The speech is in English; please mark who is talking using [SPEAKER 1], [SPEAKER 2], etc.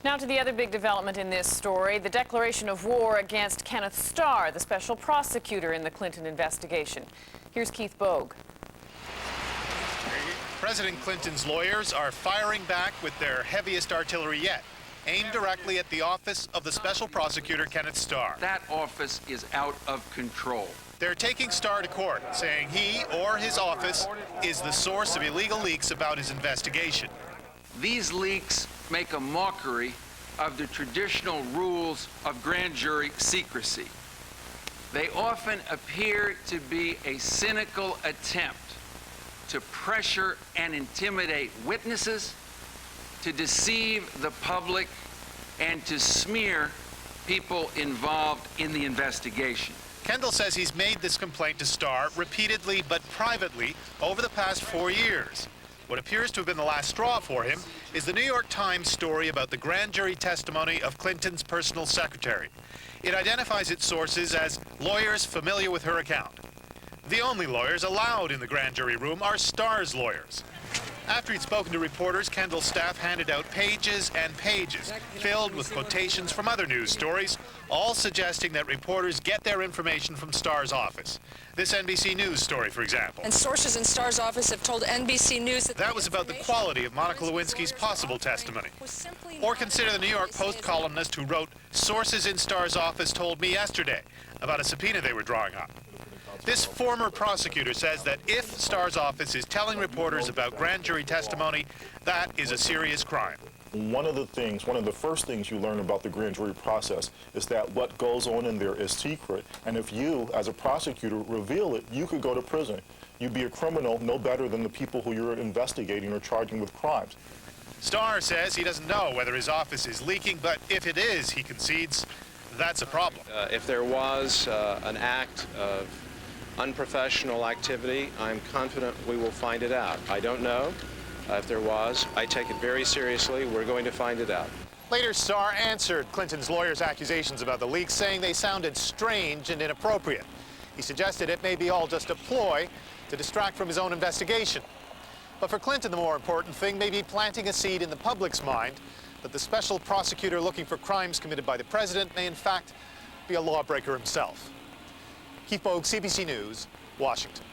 [SPEAKER 1] Now to the other big development in this story, the declaration of war against Kenneth Starr, the special prosecutor in the Clinton investigation. Here's Keith Bogue.
[SPEAKER 2] President Clinton's lawyers are firing back with their heaviest artillery yet, aimed directly at the office of the special prosecutor Kenneth Starr.
[SPEAKER 3] That office is out of control.
[SPEAKER 2] They're taking Starr to court, saying he or his office is the source of illegal leaks about his investigation.
[SPEAKER 3] These leaks make a mockery of the traditional rules of grand jury secrecy. They often appear to be a cynical attempt to pressure and intimidate witnesses, to deceive the public, and to smear people involved in the investigation.
[SPEAKER 2] Kendall says he's made this complaint to Starr repeatedly but privately over the past 4 years. What appears to have been the last straw for him is the New York Times story about the grand jury testimony of Clinton's personal secretary. It identifies its sources as lawyers familiar with her account. The only lawyers allowed in the grand jury room are Starr's lawyers. After he'd spoken to reporters, Kendall's staff handed out pages and pages filled with quotations from other news stories, all suggesting that reporters get their information from Starr's office. This NBC News story, for example.
[SPEAKER 4] And sources in Starr's office have told NBC News that
[SPEAKER 2] was about the quality of Monica Lewinsky's possible testimony. Or consider the New York Post columnist who wrote, "Sources in Starr's office told me yesterday," about a subpoena they were drawing up. This former prosecutor says that if Starr's office is telling reporters about grand jury testimony, that is a serious crime.
[SPEAKER 5] One of the first things you learn about the grand jury process is that what goes on in there is secret. And if you, as a prosecutor, reveal it, you could go to prison. You'd be a criminal no better than the people who you're investigating or charging with crimes.
[SPEAKER 2] Starr says he doesn't know whether his office is leaking, but if it is, he concedes, that's a problem.
[SPEAKER 6] If there was an act of unprofessional activity, I'm confident we will find it out. I don't know if there was. I take it very seriously. We're going to find it out.
[SPEAKER 2] Later, Starr answered Clinton's lawyers' accusations about the leaks, saying they sounded strange and inappropriate. He suggested it may be all just a ploy to distract from his own investigation. But for Clinton, the more important thing may be planting a seed in the public's mind that the special prosecutor looking for crimes committed by the president may in fact be a lawbreaker himself. Keith Bogue, CBC News, Washington.